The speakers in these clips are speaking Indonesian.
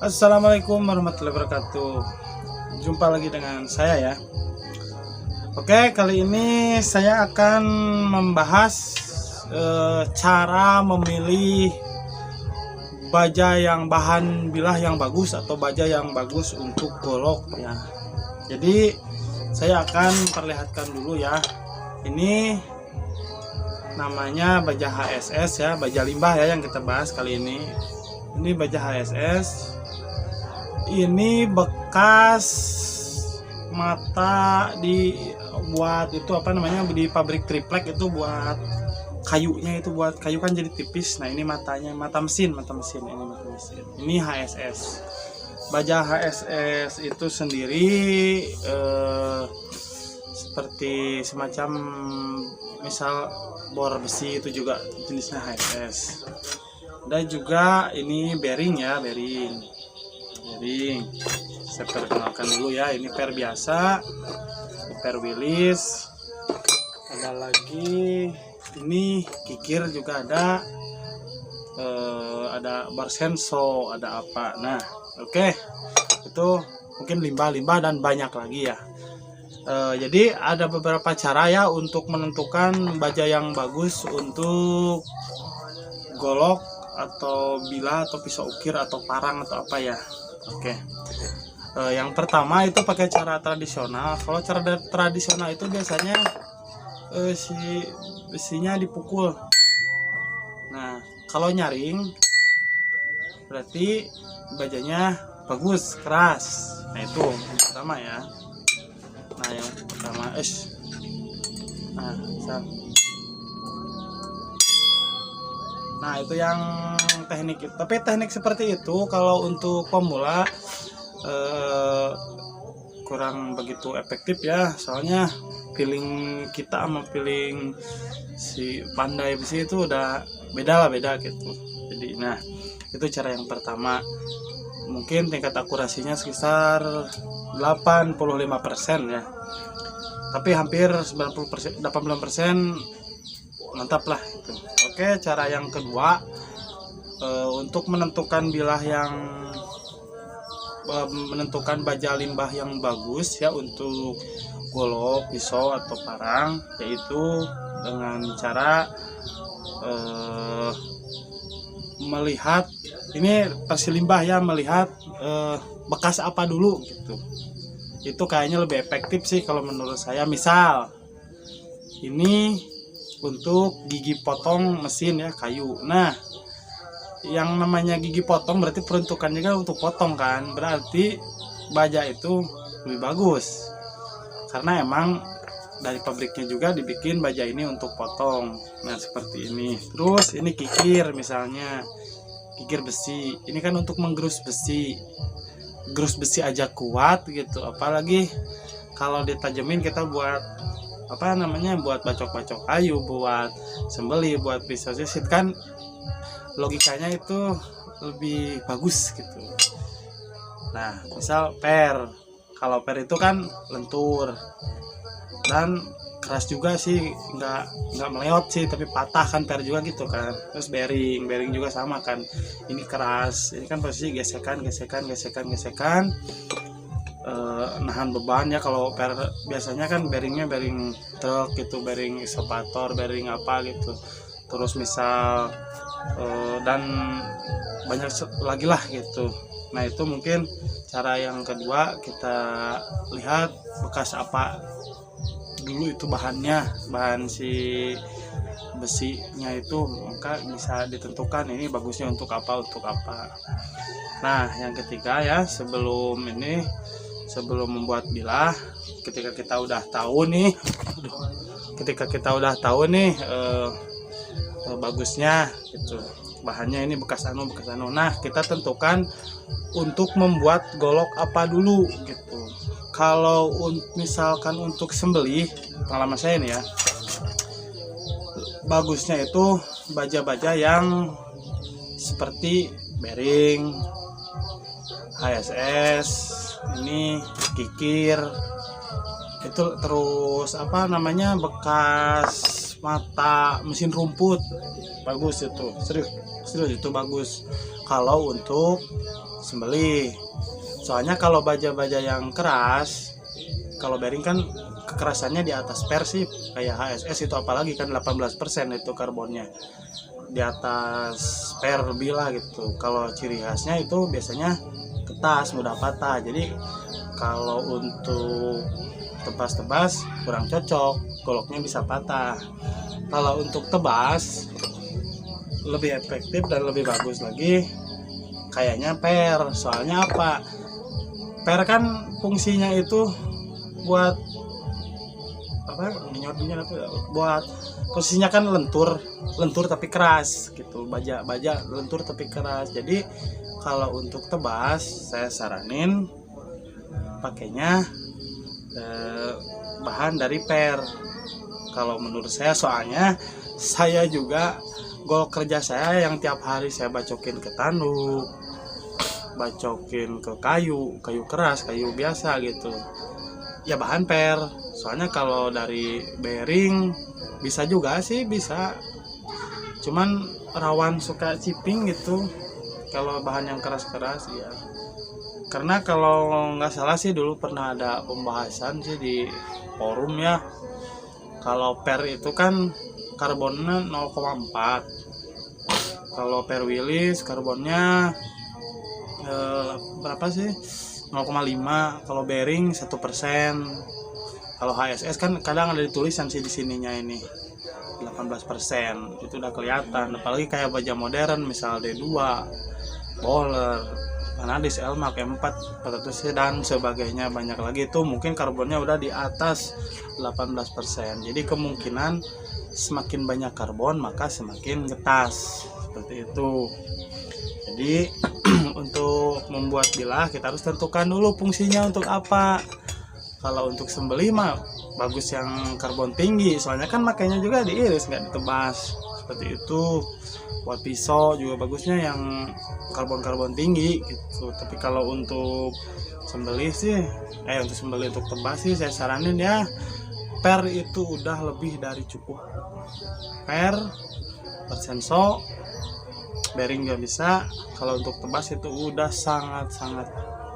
Assalamualaikum warahmatullahi wabarakatuh. Jumpa lagi dengan saya ya. Oke, kali ini saya akan membahas cara memilih baja yang bahan bilah yang bagus atau baja yang bagus untuk golok ya. Jadi saya akan perlihatkan dulu ya. Ini namanya baja HSS ya, baja limbah ya yang kita bahas kali ini. Ini baja HSS. Ini bekas mata dibuat itu apa namanya di pabrik triplek itu buat kayunya, itu buat kayu kan jadi tipis. Nah ini matanya mata mesin ini mata mesin. Ini HSS. Baja HSS itu sendiri seperti semacam misal bor besi itu juga jenisnya HSS. Dan juga ini bearing ya, bearing. Saya perkenalkan dulu ya, ini per biasa, per Willis. Ada lagi ini kikir juga ada Barsenso, ada apa. Nah oke, itu mungkin limbah dan banyak lagi ya. Jadi ada beberapa cara ya untuk menentukan baja yang bagus untuk golok atau bilah atau pisau ukir atau parang atau apa ya. Oke. Yang pertama itu pakai cara tradisional. Kalau cara tradisional itu biasanya si besinya dipukul. Nah, kalau nyaring berarti bajanya bagus, keras. Nah, itu yang pertama ya. Nah, yang pertama Nah, itu yang teknik itu. Tapi teknik seperti itu kalau untuk pemula kurang begitu efektif ya. Soalnya feeling kita sama feeling si pandai besi itu udah beda gitu. Jadi nah, itu cara yang pertama. Mungkin tingkat akurasinya sekitar 85% ya. Tapi hampir 90%, 80% mantap lah itu. Oke, cara yang kedua untuk menentukan menentukan baja limbah yang bagus ya untuk golok, pisau atau parang, yaitu dengan cara melihat ini versi limbah ya, melihat bekas apa dulu gitu. Itu kayaknya lebih efektif sih kalau menurut saya. Misal ini untuk gigi potong mesin ya, kayu. Nah, yang namanya gigi potong berarti peruntukannya kan untuk potong kan. Berarti baja itu lebih bagus. Karena emang dari pabriknya juga dibikin baja ini untuk potong. Nah, seperti ini. Terus ini kikir misalnya. Kikir besi. Ini kan untuk menggerus besi. Gerus besi aja kuat gitu. Apalagi kalau ditajemin kita buat apa namanya, buat bacok-bacok kayu, buat sembeli, buat pisau sisit kan logikanya itu lebih bagus gitu. Nah misal kalau per itu kan lentur dan keras juga sih, nggak meleot sih, tapi patah kan per juga gitu kan. Terus bearing juga sama kan, ini keras, ini kan posisi gesekan nahan beban ya. Kalau per biasanya kan bearingnya bearing truk gitu, bearing ekskavator, bearing apa gitu. Terus misal dan banyak lagi lah gitu. Nah itu mungkin cara yang kedua, kita lihat bekas apa dulu itu bahan si besinya itu, maka bisa ditentukan ini bagusnya untuk apa. Nah yang ketiga ya, sebelum membuat bilah, ketika kita udah tahu nih bagusnya gitu, bahannya ini bekas anu. Nah kita tentukan untuk membuat golok apa dulu gitu. Kalau misalkan untuk sembelih, pengalaman saya ini ya, bagusnya itu baja-baja yang seperti bearing, HSS, ini kikir itu, terus apa namanya, bekas mata mesin rumput, bagus itu, serius itu bagus kalau untuk sembelih. Soalnya kalau baja-baja yang keras, kalau bearing kan kekerasannya di atas per sih, kayak HSS itu apalagi kan 18% itu karbonnya, di atas per lebih lah gitu. Kalau ciri khasnya itu biasanya ketas, mudah patah. Jadi kalau untuk tebas-tebas kurang cocok, goloknya bisa patah. Kalau untuk tebas lebih efektif dan lebih bagus lagi kayaknya per. Soalnya apa? Per kan fungsinya itu buat apa? Buat posisinya kan lentur tapi keras gitu. Baja lentur tapi keras. Jadi kalau untuk tebas saya saranin pakainya bahan dari per. Kalau menurut saya, soalnya saya juga golok kerja saya yang tiap hari saya bacokin ke tanduk, bacokin ke kayu keras, kayu biasa gitu, ya bahan per. Soalnya kalau dari bearing bisa juga sih, bisa, cuman rawan suka chipping gitu kalau bahan yang keras-keras ya. Karena kalau nggak salah sih dulu pernah ada pembahasan sih di forum ya, kalau per itu kan karbonnya 0,4, kalau per Willis karbonnya berapa sih, 0,5, kalau bearing 1%. Kalau HSS kan kadang ada ditulisan sih di sininya ini 18%, itu udah kelihatan. Apalagi kayak baja modern misal D2, Bowler, Vanadis, Elmac, M4, 400 dan sebagainya, banyak lagi itu mungkin karbonnya udah di atas 18%. Jadi kemungkinan semakin banyak karbon maka semakin ngetas, seperti itu. Jadi untuk membuat bilah kita harus tentukan dulu fungsinya untuk apa. Kalau untuk sembelih mah bagus yang karbon tinggi, soalnya kan makanya juga diiris nggak ditebas, seperti itu. Buat pisau juga bagusnya yang karbon tinggi gitu. Tapi kalau untuk sembelih sih untuk tebas sih saya saranin ya per itu udah lebih dari cukup. Per senso, bearing juga bisa. Kalau untuk tebas itu udah sangat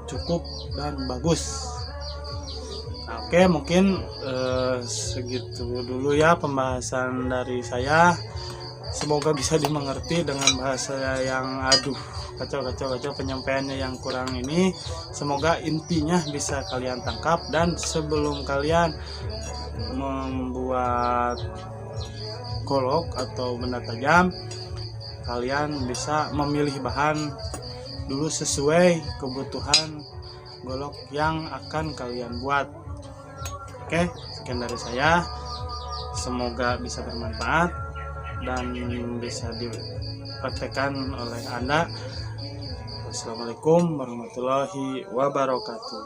cukup dan bagus. Nah, oke, mungkin segitu dulu ya pembahasan dari saya. Semoga bisa dimengerti dengan bahasa yang kacau penyampaiannya yang kurang ini. Semoga intinya bisa kalian tangkap, dan sebelum kalian membuat golok atau benda tajam, kalian bisa memilih bahan dulu sesuai kebutuhan golok yang akan kalian buat. Oke, sekian dari saya. Semoga bisa bermanfaat dan bisa dipraktekkan oleh Anda. Wassalamualaikum warahmatullahi wabarakatuh.